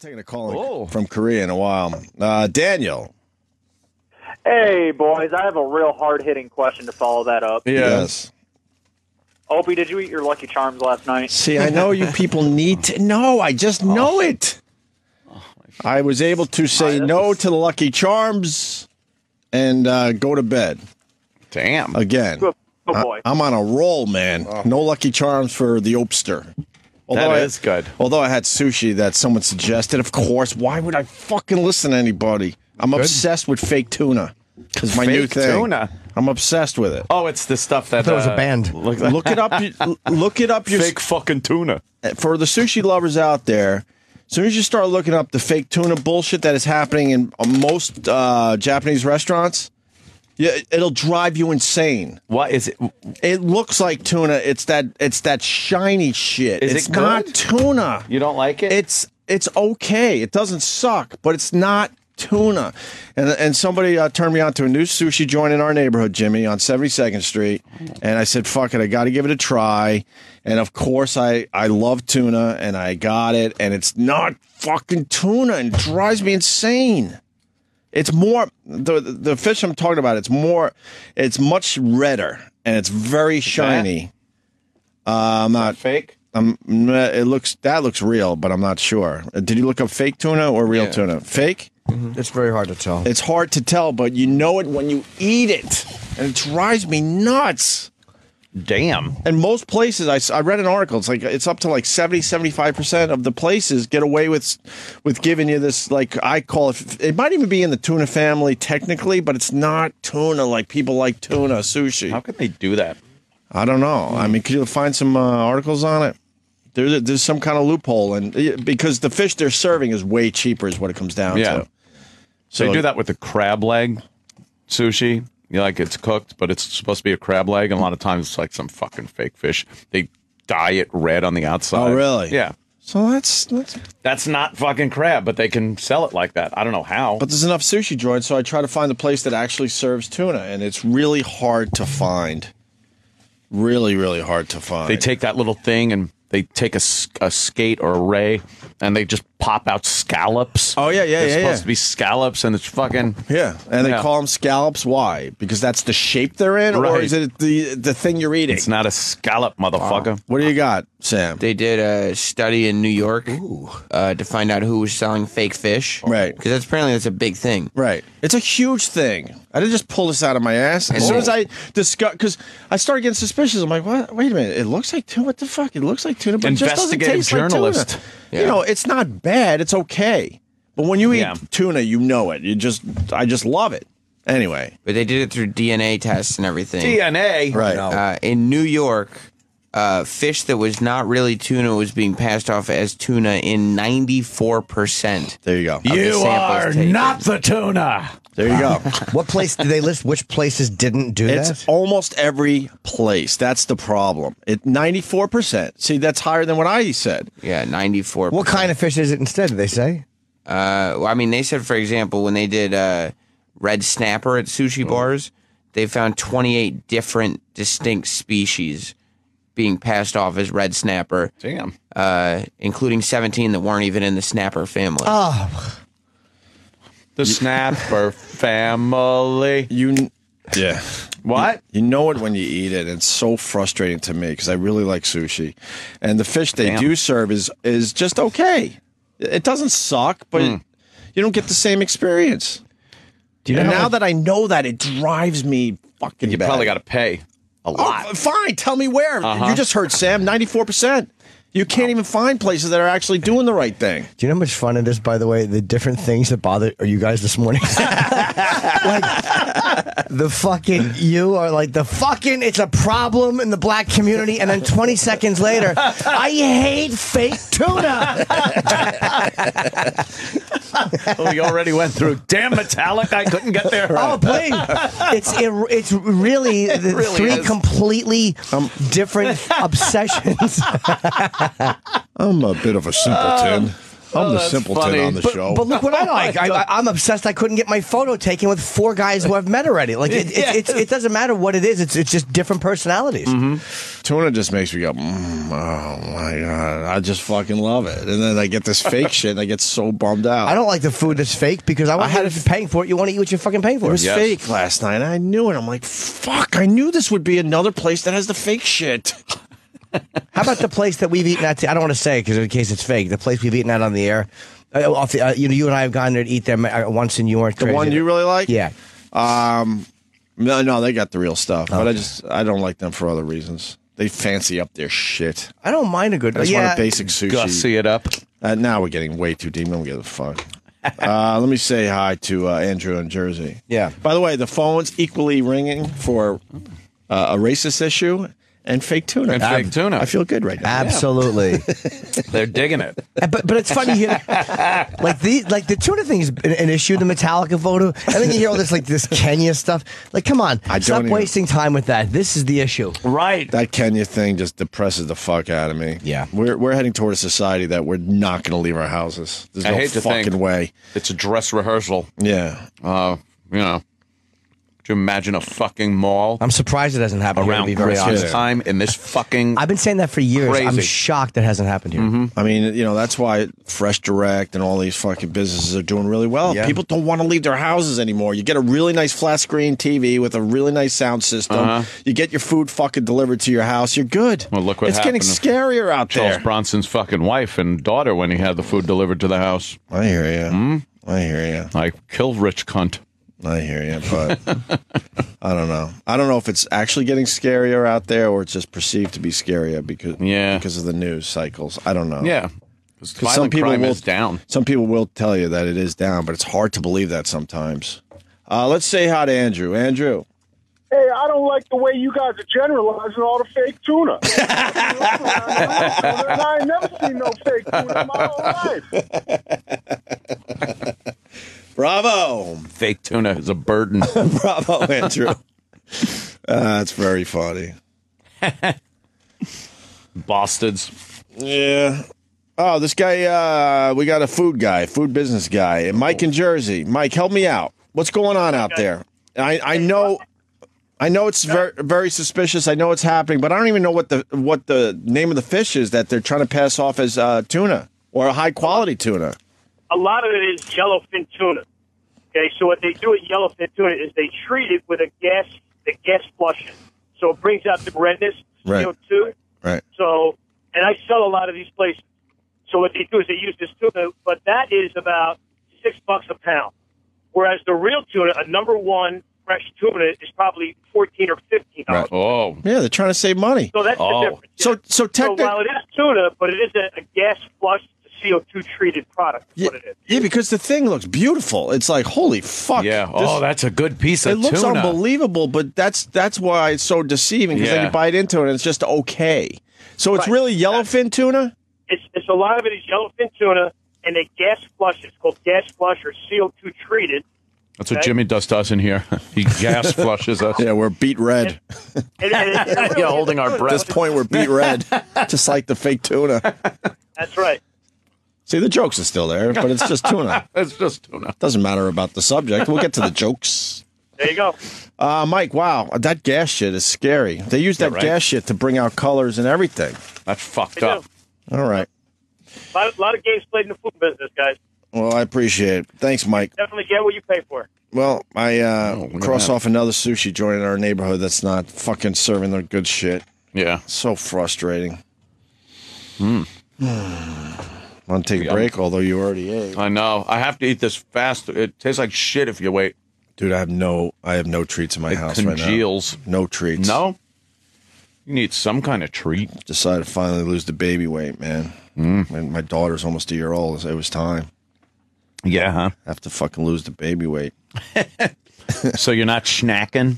Taking a call from Korea in a while. Daniel. Hey, boys. I have a real hard-hitting question to follow that up. Yes. Opie, did you eat your Lucky Charms last night? See, I know you people need to know. I just know it. I was able to say no to the Lucky Charms and go to bed. Damn. Again. Good boy. I'm on a roll, man. No Lucky Charms for the Opster. That is good. Although I had sushi that someone suggested, of course. Why would I fucking listen to anybody? I'm obsessed with fake tuna. It's my new thing. Fake tuna? I'm obsessed with it. Oh, it's the stuff that... There was a band. Look it up. Look it up. Fake fucking tuna. For the sushi lovers out there, as soon as you start looking up the fake tuna bullshit that is happening in most Japanese restaurants, it'll drive you insane. What is it? It looks like tuna. It's that shiny shit. It's not tuna. You don't like it? It's okay. It doesn't suck, but it's not tuna. And somebody turned me on to a new sushi joint in our neighborhood, Jimmy, on 72nd Street. And I said, fuck it, I got to give it a try. And of course, I love tuna, and I got it, and it's not fucking tuna, and it drives me insane. It's more the fish I'm talking about. It's much redder and it's very shiny. I'm not fake. That looks real, but I'm not sure. Did you look up fake tuna or real tuna? Fake? Mm-hmm. It's very hard to tell. It's hard to tell, but you know it when you eat it, and it drives me nuts. Damn. And most places, I read an article, it's up to like 70-75% of the places get away with giving you this, like, I call it might even be in the tuna family technically, but it's not tuna like people like tuna sushi. How could they do that? I don't know. I mean, could you find some articles on it? There's some kind of loophole, and because the fish they're serving is way cheaper is what it comes down to. So they do that with the crab leg sushi. Like it's cooked, but it's supposed to be a crab leg, and a lot of times it's like some fucking fake fish. They dye it red on the outside. Oh, really? Yeah. So that's not fucking crab, but they can sell it like that. I don't know how. But there's enough sushi joints, so I try to find a place that actually serves tuna, and it's really hard to find. Really, really hard to find. They take that little thing and they take a skate or a ray, and they just pop out scallops. Oh, yeah. It's supposed to be scallops, and it's fucking... Yeah, and they call them scallops. Why? Because that's the shape they're in? Or is it the thing you're eating? It's not a scallop, motherfucker. What do you got, Sam? They did a study in New York to find out who was selling fake fish. Right. Because apparently that's a big thing. Right. It's a huge thing. I didn't just pull this out of my ass. As soon as I discussed... Because I started getting suspicious. I'm like, what? Wait a minute. It looks like tuna. What the fuck? It looks like tuna, but it just doesn't taste journalist. like tuna. Yeah. You know, it's not bad. It's okay. But when you eat tuna, you know it. I just love it. Anyway. But they did it through DNA tests and everything. DNA? Right. In New York, fish that was not really tuna was being passed off as tuna in 94%. There you go. You are not the tuna. There you go. What place did they list? Which places didn't do that? It's almost every place. That's the problem. 94%. See, that's higher than what I said. Yeah, 94%. What kind of fish is it instead, did they say? Well, I mean, they said, for example, when they did red snapper at sushi bars, they found 28 different distinct species being passed off as red snapper. Damn. Including 17 that weren't even in the snapper family. Oh. The snapper family. Yeah. What? You know it when you eat it. It's so frustrating to me because I really like sushi. And the fish they do serve is just okay. It doesn't suck, but you don't get the same experience. Do you know now that I know that, it drives me fucking You bad. probably got to pay a lot. Oh, fine, tell me where. You just heard Sam, 94%. You can't even find places that are actually doing the right thing. Do you know how much fun it is, by the way, the different things that bother you guys this morning? Like, the fucking, you are like, it's a problem in the black community, and then 20 seconds later, I hate fake tuna. We already went through, damn metallic, I couldn't get there. Oh, please. It's really three completely different obsessions. I'm a bit of a simpleton. I'm the that's simpleton funny. on the show. But look what I like. I'm obsessed. I couldn't get my photo taken with 4 guys who I've met already. Like it doesn't matter what it is. It's just different personalities. Tuna just makes me go, oh my God. I just fucking love it. And then I get this fake shit and I get so bummed out. I don't like the food that's fake because I had if you're paying for it, you want to eat what you're fucking paying for. It was Yes. fake last night. I knew it. I'm like, fuck, I knew this would be another place that has the fake shit. How about the place that we've eaten at? I don't want to say because in case it's fake. The place we've eaten at on the air. You and I have gone there to eat there once, and you weren't The crazy. one you really like? Yeah. No, they got the real stuff. But Okay. I don't like them for other reasons. They fancy up their shit. I don't mind a good. I just yeah. want a basic sushi. Gussy it up. Now we're getting way too deep. I don't give a fuck. Let me say hi to Andrew in Jersey. Yeah. By the way, the phone's equally ringing for a racist issue and fake tuna. And fake tuna. I feel good right now. Absolutely. They're digging it. But it's funny here, like the tuna thing is an issue, the Metallica photo, and then you hear all this Kenya stuff. Like, come on, stop wasting time with that. This is the issue, Right. That Kenya thing just depresses the fuck out of me. Yeah. We're heading toward a society that we're not going to leave our houses. There's I no hate to fucking think. way. It's a dress rehearsal. Yeah. You know. Could you imagine a fucking mall I'm surprised it hasn't happened here, to around be very Christmas honest. time in this fucking... I've been saying that for years. Crazy. I'm shocked that hasn't happened here. I mean, that's why Fresh Direct and all these fucking businesses are doing really well. Yeah. People don't want to leave their houses anymore. You get a really nice flat screen TV with a really nice sound system. You get your food fucking delivered to your house. You're good. Well, look what it's getting happened to scarier out Charles there. Bronson's fucking wife and daughter when he had the food delivered to the house. I hear you. I hear you. Like, kill rich cunt. I hear you, but I don't know. I don't know if it's actually getting scarier out there or it's just perceived to be scarier because of the news cycles. I don't know. Yeah. Because some people crime will is down. Some people will tell you that it is down, but it's hard to believe that sometimes. Let's say hi to Andrew. Andrew. Hey, I don't like the way you guys are generalizing all the fake tuna. I ain't never seen no fake tuna in my whole life. Bravo. Fake tuna is a burden. Bravo, Andrew. That's very funny. Bastards. Yeah. Oh, this guy, we got a food business guy. Mike in Jersey. Mike, help me out. What's going on out there? I know it's very, very suspicious. I know it's happening, but I don't even know what the name of the fish is that they're trying to pass off as tuna or a high-quality tuna. A lot of it is yellowfin tuna. Okay, so what they do with yellowfin tuna is they treat it with the gas flushes. So it brings out the redness, Right. CO2. Right. So, and I sell a lot of these places. So what they do is they use this tuna, but that is about $6 a pound. Whereas the real tuna, a number one fresh tuna, is probably $14 or $15. Right. Oh. Yeah, they're trying to save money. So that's the difference. So So while it is tuna, but it is a gas flush, CO2 treated product. Is what it is. Yeah, because the thing looks beautiful. It's like, holy fuck. Yeah. This- That's a good piece it of looks tuna. unbelievable, but that's why it's so deceiving, because then Yeah. you bite into it and it's just okay. So it's Right. really yellowfin tuna? It's a lot of it is yellowfin tuna, and they gas flush. It's called gas flush or CO2 treated. That's what Jimmy does to us in here. He gas flushes us. Yeah, we're beat red. Yeah, holding our At breath. this point, we're beat red, just like the fake tuna. That's right. See, the jokes are still there, but it's just tuna. It's just tuna. Doesn't matter about the subject. We'll get to the jokes. There you go. Mike, wow, that gas shit is scary. They use that right? gas shit to bring out colors and everything. That's fucked They up. do. All right. A lot of games played in the food business, guys. Well, I appreciate it. Thanks, Mike. Definitely get what you pay for. Well, I look at cross that. off another sushi joint in our neighborhood that's not fucking serving their good shit. Yeah. So frustrating. Want to take a break, although you already ate. I know. I have to eat this fast. It tastes like shit if you wait. Dude, I have no treats in my It house right congeals. now. No treats. No? You need some kind of treat. Decided to finally lose the baby weight, man. And my daughter's almost a year old. It was time. Yeah, huh? I have to fucking lose the baby weight. So you're not snacking?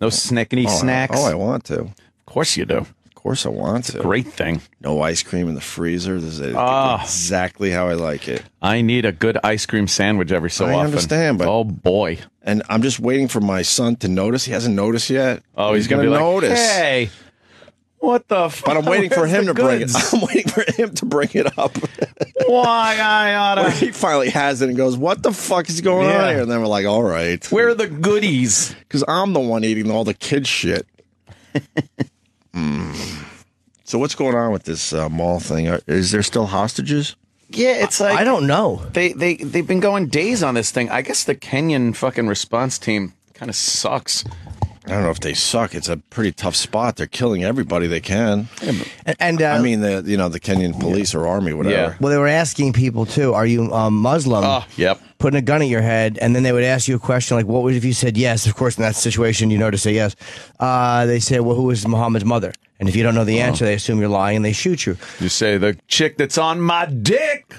No snackety snacks? I want to. Of Of course you do. course I want to. Great thing. No ice cream in the freezer. This is Ah. exactly how I like it. I need a good ice cream sandwich every so I often. understand, but- oh boy. And I'm just waiting for my son to notice. He hasn't noticed yet. Oh, he's gonna be like, notice. Hey, What the fuck? But I'm waiting for him to bring it. goods? I'm waiting for him to bring it up. Why I oughta? He finally has it and goes, "What the fuck is going on here?" And then we're like, "All right, Where are the goodies? because I'm the one eating all the kids' shit." So what's going on with this mall thing? Is there still hostages? Yeah, it's like I don't know. they've been going days on this thing. I guess the Kenyan fucking response team kind of sucks. I don't know if they suck. It's a pretty tough spot. They're killing everybody they can. And I mean, the Kenyan police or army, whatever. Yeah. well, they were asking people too. Are you Muslim? Oh, yep. Putting a gun at your head, and then they would ask you a question like, "What would if you said yes?" Of course, in that situation, you know to say yes. They say, "Well, who is Muhammad's mother?" And if you don't know the answer, they assume you're lying and they shoot you. You say the chick that's on my dick,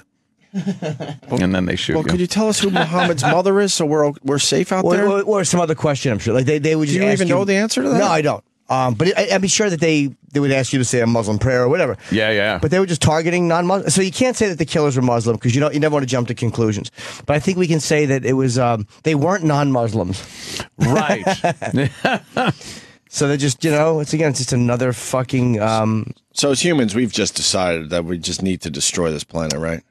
and then they shoot Well, you. could you tell us who Muhammad's mother is so we're safe out there? Or some other question, I'm sure. Like they would just Do you ask even know the answer to that? No, I don't. But I'd be sure that they would ask you to say a Muslim prayer or whatever. Yeah. But they were just targeting non-Muslims. So you can't say that the killers were Muslim because you never want to jump to conclusions. But I think we can say that it was they weren't non-Muslims. Right. So they're just it's just another fucking. So as humans, we've just decided that we just need to destroy this planet, right?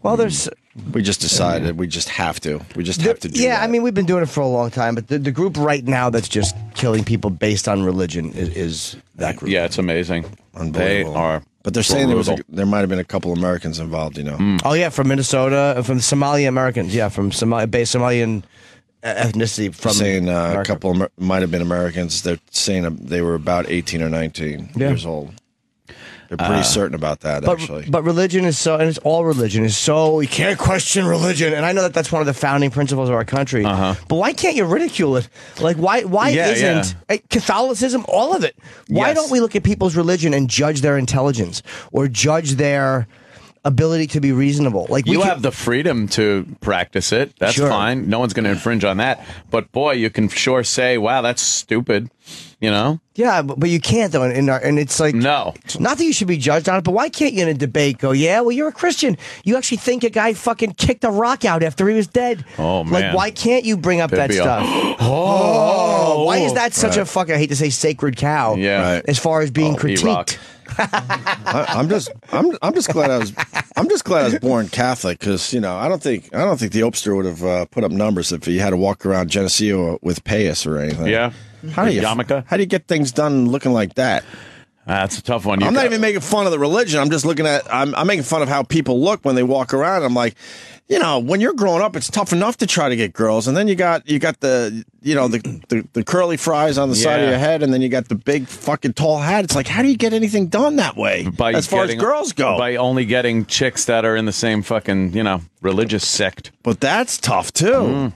Well, there's. We just decided we just have to. We just have to do Yeah, that. I mean, we've been doing it for a long time, but the group right now that's just killing people based on religion is that group. Yeah, it's amazing. They Unbelievable. are. But they're saying brutal. there might have been a couple Americans involved, Oh, yeah, from Minnesota, from Somali Americans. Yeah, from Somalian ethnicity from saying a America. couple might have been Americans. They're saying they were about 18 or 19 years old. They're pretty certain about that, actually. But religion is so, and it's all religion is so, you can't question religion. And I know that that's one of the founding principles of our country. But why can't you ridicule it? Like, why isn't Catholicism, all of it? Why Yes. don't we look at people's religion and judge their intelligence or judge their ability to be reasonable? Like You have the freedom to practice it. That's Sure. fine. No one's going to infringe on that. But boy, you can sure say, "Wow, that's stupid." You know? Yeah, but you can't though, and it's like No. Not that you should be judged on it, but why can't you in a debate go, yeah, well, you're a Christian. You actually think a guy fucking kicked a rock out after he was dead. Oh, man. Like, why can't you bring up that There'd be a- stuff? Why is that such a fucking, I hate to say sacred cow? Yeah. Right. As far as being E-rock. critiqued. I'm just glad I was born Catholic because I don't think the Opster would have put up numbers if he had to walk around Geneseo with payas or anything. Yeah. How do you Yarmulke? How do you get things done looking like that? That's a tough one. I'm not even making fun of the religion. I'm just looking at. I'm making fun of how people look when they walk around. I'm like, when you're growing up, it's tough enough to try to get girls, and then you got the the curly fries on the side of Yeah. your head, and then you got the big fucking tall hat. It's like, how do you get anything done that way? As far as girls go, by only getting chicks that are in the same fucking religious sect. but that's tough too.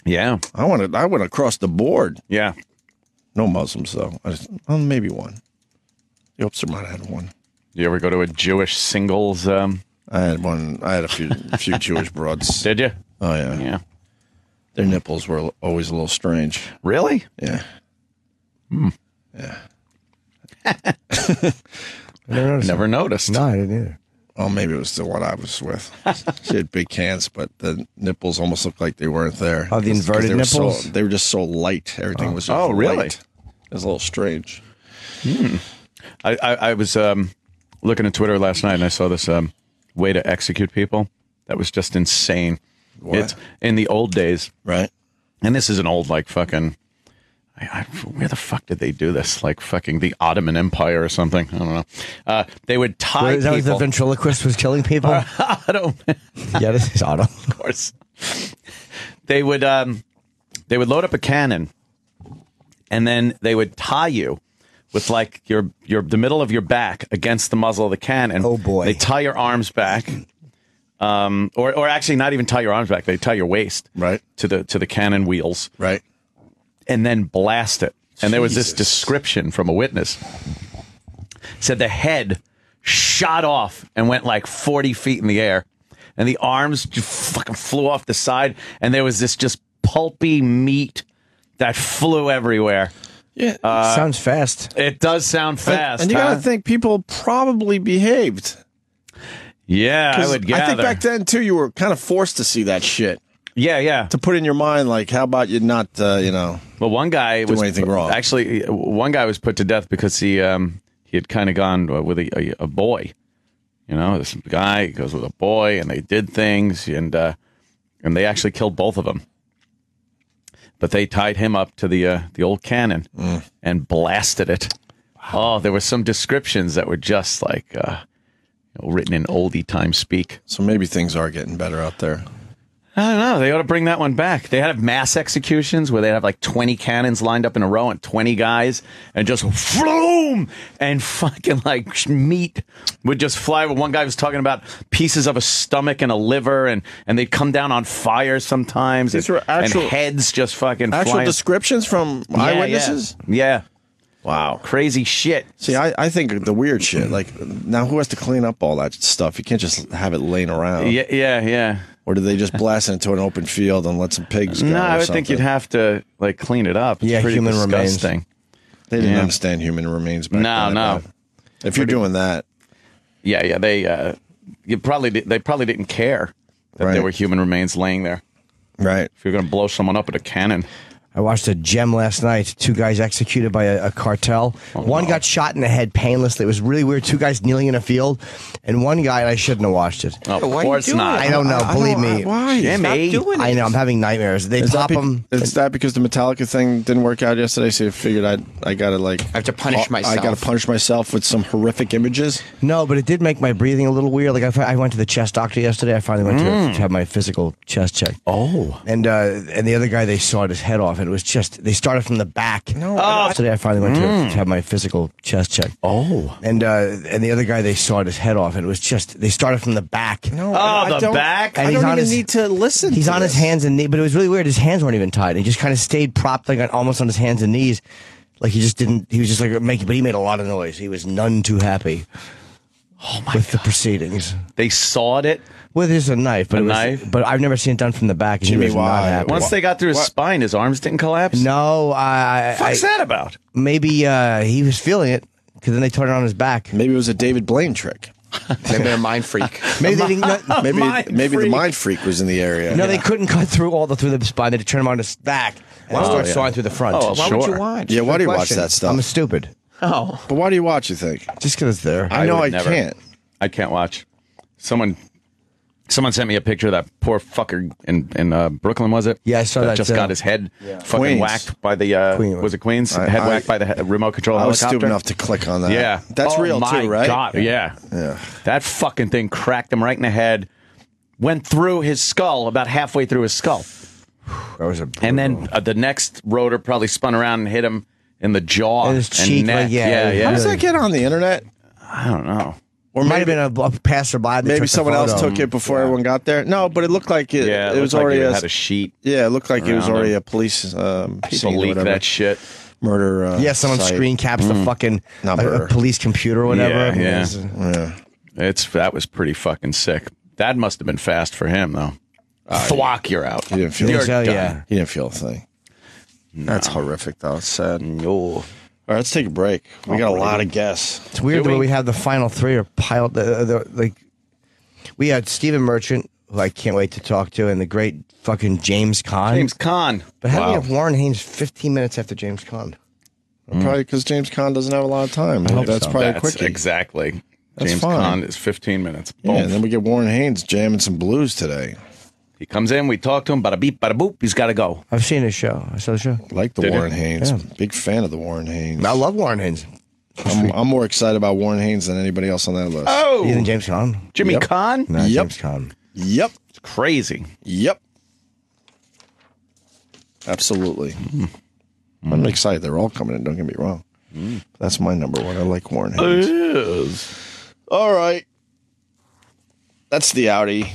Yeah. I went across the board. Yeah. No Muslims though. Maybe one. The Opster might have had one. You ever go to a Jewish singles? I had one. I had a few Jewish broads. Did you? Oh yeah. Yeah. Their nipples were always a little strange. Really? Yeah. Yeah. Never noticed. No, I didn't either. Well, maybe it was the one I was with. She had big hands, but the nipples almost looked like they weren't there. Oh, the It's 'cause inverted they were nipples? they were just so light. Everything was just Oh, really? light. It was a little strange. I was looking at Twitter last night and I saw this way to execute people. That was just insane. What? It's in the old days, Right? and this is an old fucking. Where the fuck did they do this? Like fucking the Ottoman Empire or something? I don't know. They would tie Is that what the people. ventriloquist was killing people? I don't. Yeah, this is Otto. Of course. They would load up a cannon, and then they would tie you with like the middle of your back against the muzzle of the cannon. Oh, boy. They tie your arms back, or actually not even tie your arms back. They tie your waist Right. to the cannon wheels, Right. and then blast it. And there was this Jesus. description from a witness. Said the head shot off and went like 40 feet in the air, and the arms just fucking flew off the side, and there was this just pulpy meat that flew everywhere. Yeah. Sounds fast. It does sound fast, and you huh? got to think people probably behaved. Yeah, I 'Cause would gather. I think back then too, you were kind of forced to see that shit yeah. to put in your mind. Like, how about you not? Well, one guy Do was anything wrong. Actually, one guy was put to death because he he had kind of gone with a boy. You know, this guy goes with a boy, and they did things, and they actually killed both of them. But they tied him up to the old cannon and blasted it. Wow. Oh, there were some descriptions that were just like written in oldie time speak. So maybe things are getting better out there. I don't know. They ought to bring that one back. They have mass executions where they have like 20 cannons lined up in a row and 20 guys and just floom and fucking like meat would just fly. One guy was talking about pieces of a stomach and a liver and they'd come down on fire sometimes. These were actual, and heads just fucking actual flying. Descriptions from eyewitnesses? Yeah. Wow. Crazy shit. See, I think the weird shit, like, now who has to clean up all that stuff? You can't just have it laying around. Yeah. Or do they just blast it into an open field and let some pigs go? No, I would something? think you'd have to, like, clean it up. It's pretty human disgusting. remains. They didn't understand human remains back then. No. If you're doing that. Yeah, they probably didn't care that there were human remains laying there. Right. If you're going to blow someone up with a cannon. I watched a gem last night. 2 guys executed by a cartel. One got shot in the head painlessly. It was really weird. 2 guys kneeling in a field, and one guy, and I shouldn't have watched it. Oh, of course not. I don't know. Believe me. Why? Jimmy. Stop doing it. I know. I'm having nightmares. They pop them. Is that because the Metallica thing didn't work out yesterday? So you figured I gotta like. I have to punish myself. I gotta punish myself with some horrific images. No, but it did make my breathing a little weird. Like I went to the chest doctor yesterday. I finally went to have my physical chest checked. Oh. And the other guy, they sawed his head off, and it was just they started from the back. No. Today I finally went to have my physical chest checked. Oh. And the other guy, they sawed his head off, and it was just they started from the back. No. The back? And I he's don't on even his- need to listen. He's to on his this. hands and knees, but it was really weird. His hands weren't even tied. He just kind of stayed propped, like almost on his hands and knees, like he just didn't. He was just like making, but he made a lot of noise. He was none too happy. With the proceedings. They sawed it. With just a knife, but A it was, knife? But I've never seen it done from the back. And Jimmy, he was why? not happy. Once they got through his spine, his arms didn't collapse? No, What's that about? maybe he was feeling it because then they turned it on his back. Maybe it was a David Blaine trick. Maybe they're a mind freak. Maybe they didn't. Maybe the mind freak was in the area. No, they couldn't cut through through the spine. They had to turn him on his back and start sawing through the front. Oh, Why sure. would you watch? Yeah, why do you watch Question. that stuff? I'm stupid. Oh. But why do you watch? You think? Just because it's there. I know I would never. can't. I can't watch. Someone sent me a picture of that poor fucker in Brooklyn, was it? Yeah, I saw that, just too. got his head fucking Queens. whacked by the Queen. was it Queens? I- Head I- whacked by the remote control I was helicopter. stupid enough to click on that. Yeah, That's oh, real my too, right? God. Yeah. That fucking thing cracked him right in the head. Went through his skull, about halfway through his skull, That was and then the next rotor probably spun around and hit him in the jaw In his and cheek, neck. like, yeah, yeah. How does that get on the internet? I don't know. Or might have been a passerby. that maybe took the someone else photo. took it before everyone got there. No, but it looked like it. Yeah, it was looked like already it had a sheet. Yeah, it looked like it was around already him. a police scene People or leak whatever. that shit. Murder. Yeah, someone site. screen caps the fucking Not a murder. police computer or whatever. Yeah. Yeah. That was pretty fucking sick. That must have been fast for him though. Thwack, you're out. He didn't feel. You're so, done. yeah. He didn't feel a thing. That's horrific, though. It's sad. No. All right, let's take a break. We got a lot of guests. It's weird Do the way we? we have the final 3 are piled. Like we had Stephen Merchant, who I can't wait to talk to, and the great fucking James Caan. James Caan. But how do Wow. you have Warren Haynes 15 minutes after James Caan? Probably because James Caan doesn't have a lot of time. hope That's so. probably a That's quickie. exactly. That's James fine. Caan is 15 minutes. Yeah, Boom. and then we get Warren Haynes jamming some blues today. He comes in, we talk to him, bada beep, bada boop, he's got to go. I've seen his show. I saw the show. Like the Did Warren you? Haynes. Yeah. Big fan of the Warren Haynes. I love Warren Haynes. I'm more excited about Warren Haynes than anybody else on that list. Oh, Even James Caan? Jimmy Yep. Caan? No, Yep. James Caan. Yep. It's crazy. Yep. Absolutely. I'm excited. They're all coming in. Don't get me wrong. That's my number one. I like Warren Haynes. All right. That's the Audi.